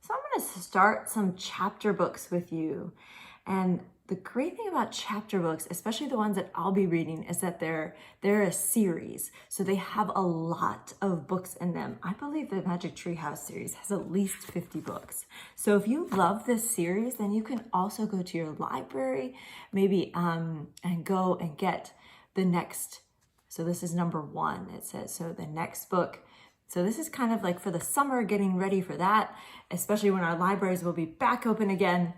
So I'm going to start some chapter books with you. And the great thing about chapter books, especially the ones that I'll be reading, is that they're a series. So they have a lot of books in them. I believe the Magic Treehouse series has at least 50 books. So if you love this series, then you can also go to your library, maybe, and go and get the next. So this is number 1, it says. So the next book. So this is kind of like for the summer, getting ready for that, especially when our libraries will be back open again,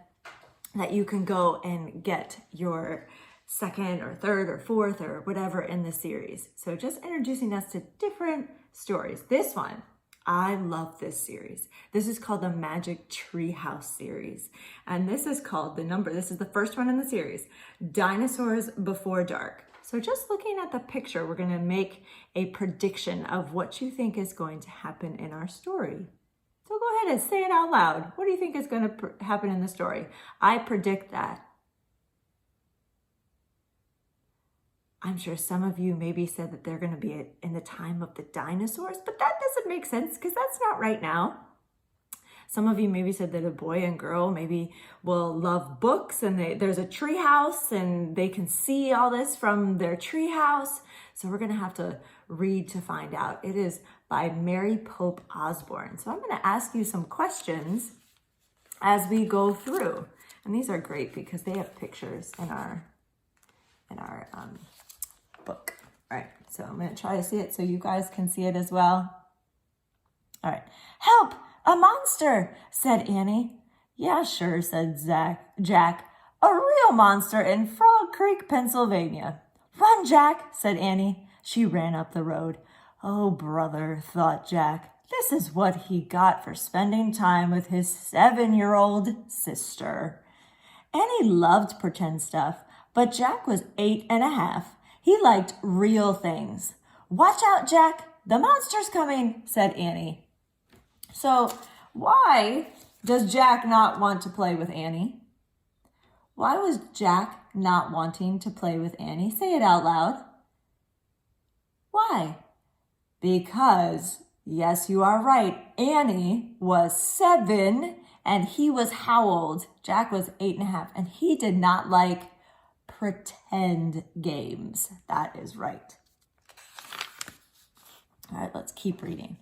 that you can go and get your second or third or fourth or whatever in the series. So just introducing us to different stories. This one, I love this series. This is called the Magic Treehouse series. And this is called this is the first one in the series, Dinosaurs Before Dark. So just looking at the picture, we're gonna make a prediction of what you think is going to happen in our story. So go ahead and say it out loud. What do you think is going to happen in the story? I predict that. I'm sure some of you maybe said that they're going to be in the time of the dinosaurs, but that doesn't make sense because that's not right now. Some of you maybe said that a boy and girl maybe will love books and there's a tree house and they can see all this from their tree house. So we're going to have to read to find out. It is by Mary Pope Osborne. So I'm going to ask you some questions as we go through. And these are great because they have pictures in our book. All right, so I'm going to try to see it so you guys can see it as well. All right. Help! A monster, said Annie. Yeah, sure, said Jack. A real monster in Frog Creek, Pennsylvania. Run, Jack, said Annie. She ran up the road. Oh, brother, thought Jack. This is what he got for spending time with his 7-year-old sister. Annie loved pretend stuff, but Jack was 8.5. He liked real things. Watch out, Jack. The monster's coming, said Annie. So why does Jack not want to play with Annie? Why was Jack not wanting to play with Annie? Say it out loud. Why? Because, yes, you are right, Annie was 7 and he was how old? Jack was 8.5 and he did not like pretend games. That is right. All right, let's keep reading.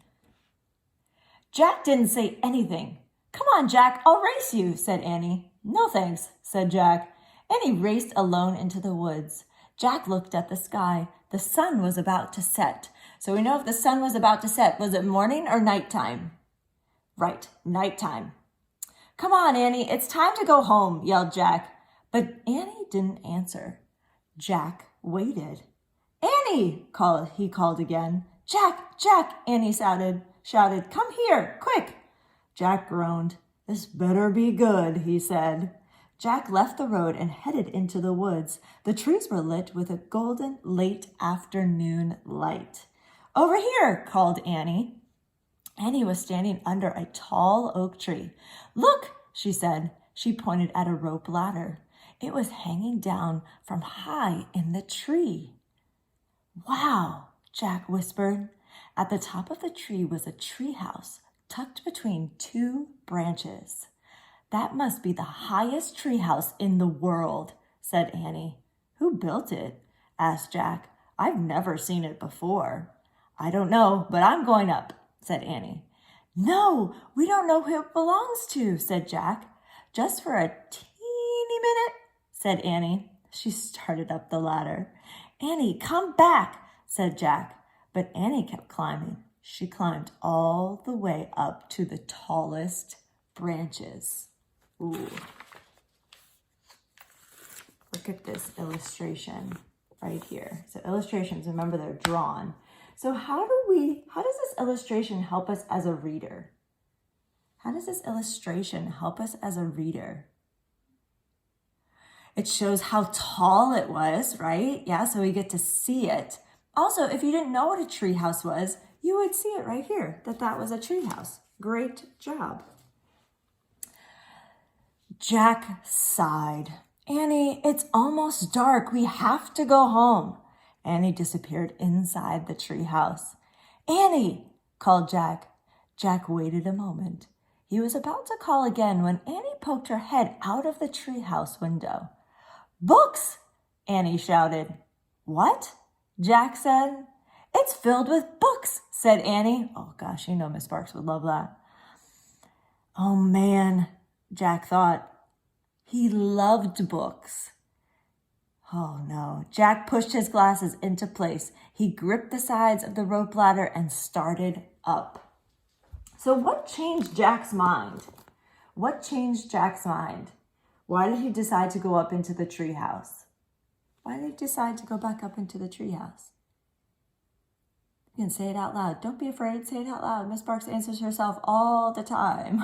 Jack didn't say anything. Come on, Jack, I'll race you, said Annie. No thanks, said Jack. Annie raced alone into the woods. Jack looked at the sky. The sun was about to set. So we know if the sun was about to set, was it morning or nighttime? Right, nighttime. Come on, Annie, it's time to go home, yelled Jack. But Annie didn't answer. Jack waited. Annie, he called again. Jack, Jack, Annie shouted, come here, quick. Jack groaned. This better be good, he said. Jack left the road and headed into the woods. The trees were lit with a golden late afternoon light. Over here, called Annie. Annie was standing under a tall oak tree. Look, she said. She pointed at a rope ladder. It was hanging down from high in the tree. Wow, Jack whispered. At the top of the tree was a treehouse tucked between 2 branches. That must be the highest treehouse in the world, said Annie. Who built it? Asked Jack. I've never seen it before. I don't know, but I'm going up, said Annie. No, we don't know who it belongs to, said Jack. Just for a teeny minute, said Annie. She started up the ladder. Annie, come back, said Jack. But Annie kept climbing. She climbed all the way up to the tallest branches. Ooh. Look at this illustration right here. So illustrations, remember, they're drawn. So how does this illustration help us as a reader? How does this illustration help us as a reader? It shows how tall it was, right? Yeah, so we get to see it. Also, if you didn't know what a treehouse was, you would see it right here, that was a treehouse. Great job. Jack sighed. Annie, it's almost dark. We have to go home. Annie disappeared inside the treehouse. Annie, called Jack. Jack waited a moment. He was about to call again when Annie poked her head out of the treehouse window. "Books!" Annie shouted. "What?" Jack said. "It's filled with books," said Annie. Oh gosh, you know Miss Sparks would love that. Oh man, Jack thought. He loved books. Oh no. Jack pushed his glasses into place. He gripped the sides of the rope ladder and started up. So what changed Jack's mind? What changed Jack's mind? Why did he decide to go up into the treehouse? Why did he decide to go back up into the treehouse? You can say it out loud. Don't be afraid. Say it out loud. Miss Sparks answers herself all the time.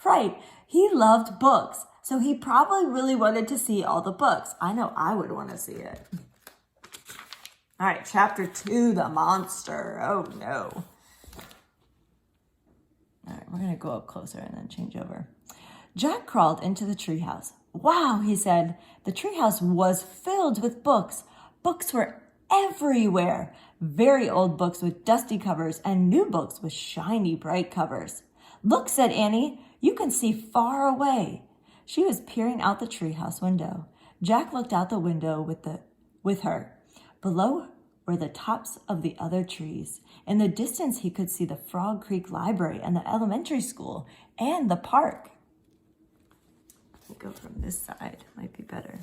Right. He loved books. So he probably really wanted to see all the books. I know I would want to see it. All right, chapter 2, the monster. Oh, no. All right, we're going to go up closer and then change over. Jack crawled into the treehouse. Wow, he said. The treehouse was filled with books. Books were everywhere. Very old books with dusty covers and new books with shiny, bright covers. "Look," said Annie. "You can see far away." She was peering out the treehouse window. Jack looked out the window with her. Below were the tops of the other trees. In the distance, he could see the Frog Creek Library and the elementary school and the park. Let me go from this side. Might be better.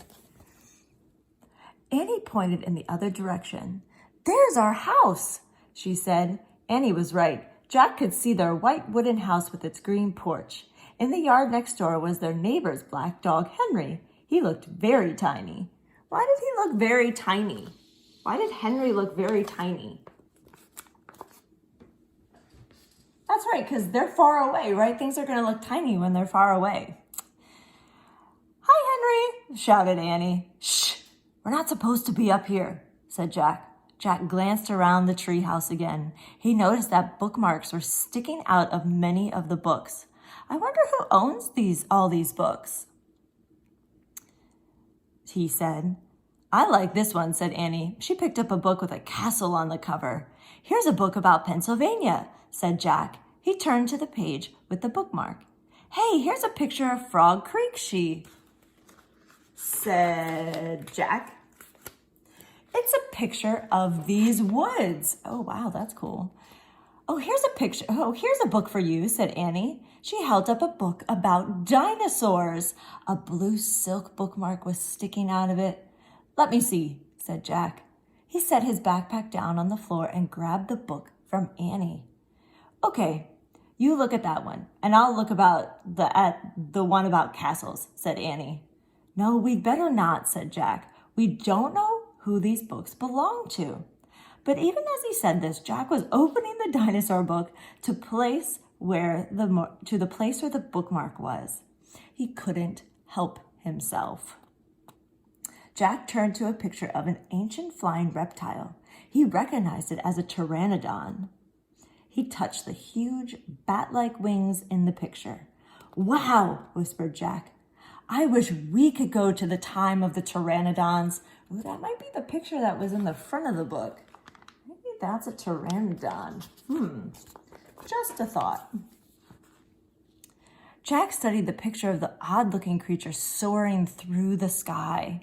Annie pointed in the other direction. "There's our house," she said. Annie was right. Jack could see their white wooden house with its green porch. In the yard next door was their neighbor's black dog, Henry. He looked very tiny. Why did he look very tiny? Why did Henry look very tiny? That's right, because they're far away, right? Things are going to look tiny when they're far away. "Hi, Henry," shouted Annie. "Shh, we're not supposed to be up here," said Jack. Jack glanced around the treehouse again. He noticed that bookmarks were sticking out of many of the books. "I wonder who owns all these books," he said. "I like this one," said Annie. She picked up a book with a castle on the cover. "Here's a book about Pennsylvania," said Jack. He turned to the page with the bookmark. "Hey, here's a picture of Frog Creek," said Jack. "It's a picture of these woods." "Oh, wow, that's cool." Here's a book for you," said Annie. She held up a book about dinosaurs. A blue silk bookmark was sticking out of it. "Let me see," said Jack. He set his backpack down on the floor and grabbed the book from Annie. "Okay, you look at that one, and I'll look at the one about castles," said Annie. "No, we'd better not," said Jack. "We don't know who these books belong to." But even as he said this, Jack was opening the dinosaur book to the place where the bookmark was. He couldn't help himself. Jack turned to a picture of an ancient flying reptile. He recognized it as a pteranodon. He touched the huge bat-like wings in the picture. "Wow," whispered Jack. "I wish we could go to the time of the pteranodons." Ooh, that might be the picture that was in the front of the book. Maybe that's a pteranodon. Just a thought. Jack studied the picture of the odd-looking creature soaring through the sky.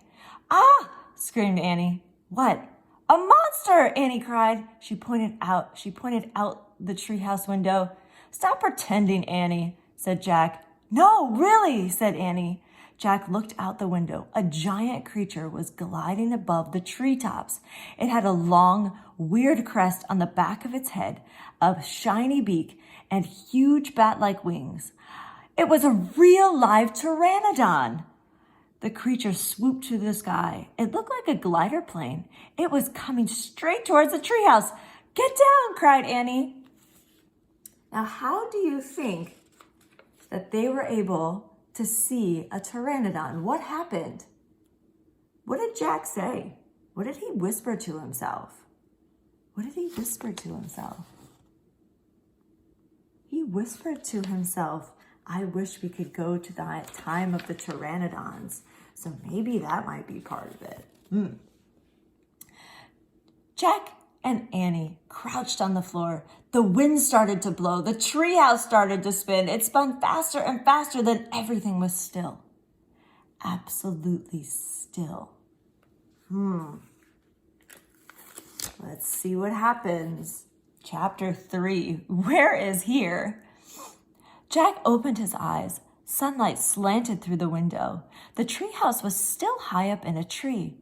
"Ah!" screamed Annie. "What?" "A monster!" Annie cried. She pointed out the treehouse window. "Stop pretending, Annie," said Jack. "No, really," said Annie. Jack looked out the window. A giant creature was gliding above the treetops. It had a long, weird crest on the back of its head, a shiny beak, and huge bat-like wings. It was a real live pteranodon. The creature swooped through the sky. It looked like a glider plane. It was coming straight towards the treehouse. "Get down!" cried Annie. Now, how do you think that they were able to see a pteranodon? What happened? What did Jack say? What did he whisper to himself? What did he whisper to himself? He whispered to himself, "I wish we could go to the time of the pteranodons." So maybe that might be part of it. Jack and Annie crouched on the floor. The wind started to blow. The treehouse started to spin. It spun faster and faster, then everything was still. Absolutely still. Let's see what happens. Chapter 3, where is here? Jack opened his eyes. Sunlight slanted through the window. The treehouse was still high up in a tree,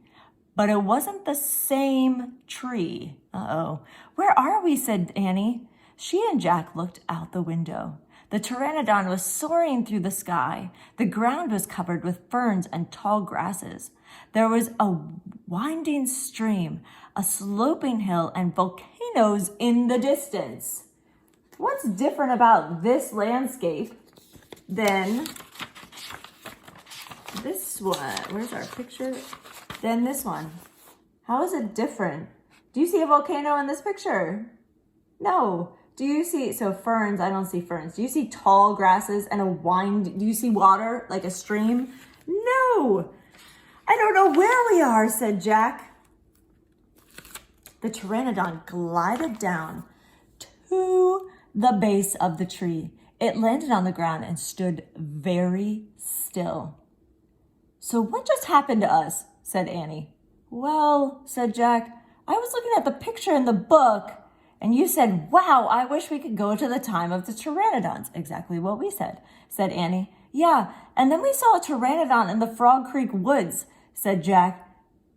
but it wasn't the same tree. Uh-oh. Where are we? Said Annie. She and Jack looked out the window. The pteranodon was soaring through the sky. The ground was covered with ferns and tall grasses. There was a winding stream, a sloping hill, and volcanoes in the distance. What's different about this landscape than this one? Where's our picture? Than this one. How is it different? Do you see a volcano in this picture? No. Do you see, so ferns, I don't see ferns. Do you see tall grasses and a wind? Do you see water, like a stream? No. I don't know where we are, said Jack. The pteranodon glided down to the base of the tree. It landed on the ground and stood very still. So what just happened to us? Said Annie. Well, said Jack, I was looking at the picture in the book, and you said, wow, I wish we could go to the time of the pteranodons. Exactly what we said Annie. Yeah, and then we saw a pteranodon in the Frog Creek woods, said Jack.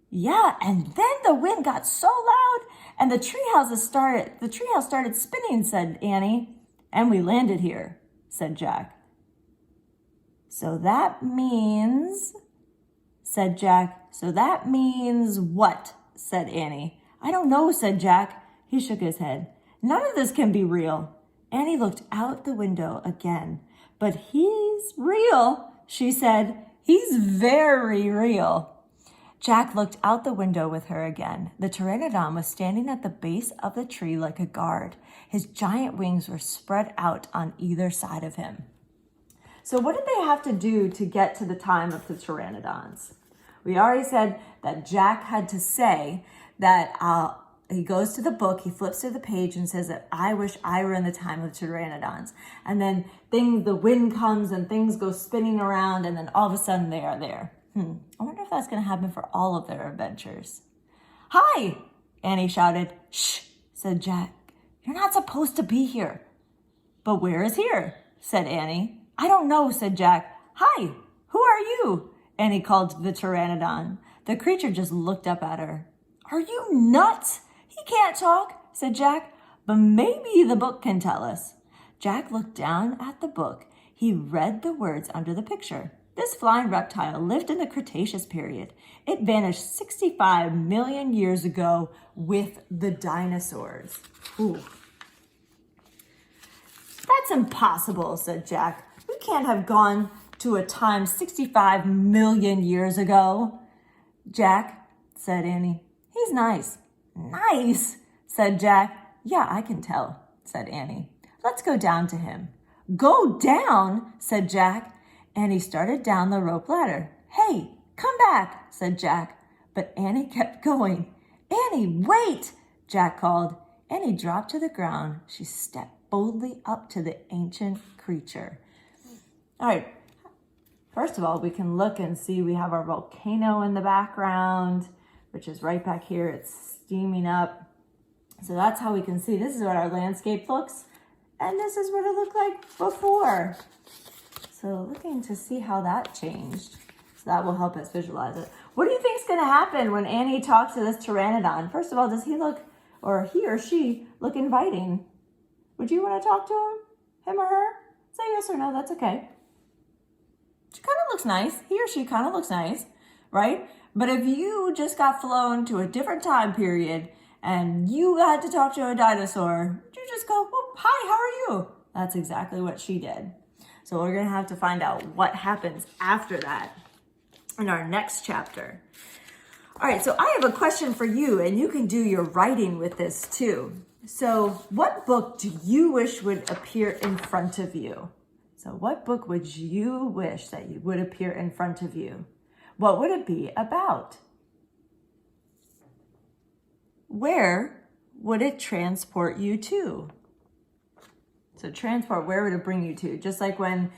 Yeah, and then the wind got so loud, and the treehouse started spinning, said Annie. And we landed here, said Jack. So that means, said Jack. So that means what? Said Annie. I don't know, said Jack. He shook his head. None of this can be real. Annie looked out the window again. But he's real, she said. He's very real. Jack looked out the window with her again. The pteranodon was standing at the base of the tree like a guard. His giant wings were spread out on either side of him. So what did they have to do to get to the time of the pteranodons? We already said that Jack had to say that he goes to the book, he flips through the page and says that I wish I were in the time of the pteranodons. And then the wind comes and things go spinning around, and then all of a sudden they are there. I wonder if that's going to happen for all of their adventures. Hi, Annie shouted. Shh, said Jack. You're not supposed to be here. But where is here? Said Annie. I don't know, said Jack. Hi, who are you? Annie called to the pteranodon. The creature just looked up at her. Are you nuts? He can't talk, said Jack. But maybe the book can tell us. Jack looked down at the book. He read the words under the picture. This flying reptile lived in the Cretaceous period. It vanished 65 million years ago with the dinosaurs. Ooh. That's impossible, said Jack. We can't have gone to a time 65 million years ago. Jack, said Annie. He's nice. Nice, said Jack. Yeah, I can tell, said Annie. Let's go down to him. Go down, said Jack. Annie started down the rope ladder. Hey, come back, said Jack. But Annie kept going. Annie, wait, Jack called. Annie dropped to the ground. She stepped boldly up to the ancient creature. All right, first of all, we can look and see we have our volcano in the background, which is right back here. It's steaming up. So that's how we can see. This is what our landscape looks. And this is what it looked like before. So looking to see how that changed. So that will help us visualize it. What do you think is going to happen when Annie talks to this pteranodon? First of all, does he look, or he or she look inviting? Would you want to talk to him or her? Say yes or no, that's okay. She kind of looks nice. He or she kind of looks nice, right? But if you just got flown to a different time period and you had to talk to a dinosaur, would you just go, oh, hi, how are you? That's exactly what she did. So we're going to have to find out what happens after that in our next chapter. All right, so I have a question for you, and you can do your writing with this too. So what book do you wish would appear in front of you? So what book would you wish that you would appear in front of you? What would it be about? Where would it transport you to? So transport, where would it bring you to? Just like when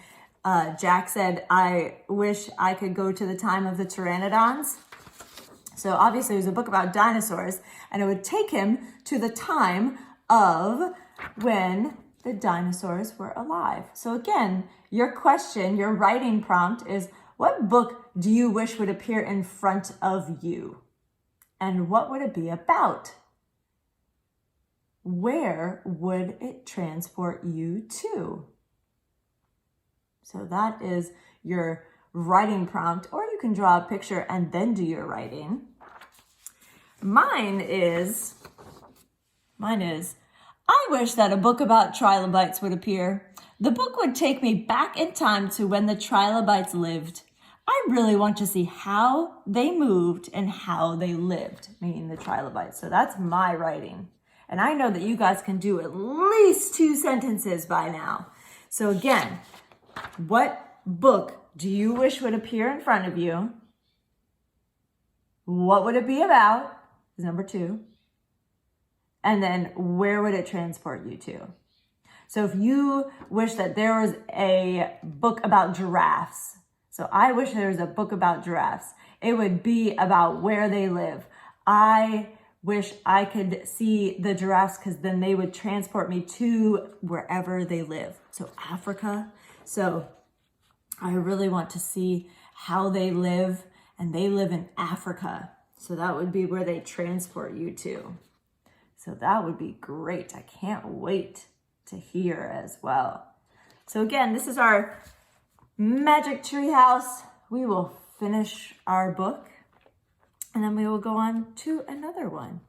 Jack said, I wish I could go to the time of the pteranodons. So obviously it was a book about dinosaurs, and it would take him to the time of when the dinosaurs were alive. So again, your question, your writing prompt is, what book do you wish would appear in front of you? And what would it be about? Where would it transport you to? So that is your writing prompt, or you can draw a picture and then do your writing. Mine is, I wish that a book about trilobites would appear. The book would take me back in time to when the trilobites lived. I really want to see how they moved and how they lived, meaning the trilobites. So that's my writing. And I know that you guys can do at least 2 sentences by now. So again, what book do you wish would appear in front of you? What would it be about? Is number 2. And then where would it transport you to? So if you wish that there was a book about giraffes, so I wish there was a book about giraffes, it would be about where they live. I wish I could see the giraffes because then they would transport me to wherever they live. So Africa. So I really want to see how they live, and they live in Africa. So that would be where they transport you to. So that would be great. I can't wait to hear as well. So again, this is our magic treehouse. We will finish our book and then we will go on to another one.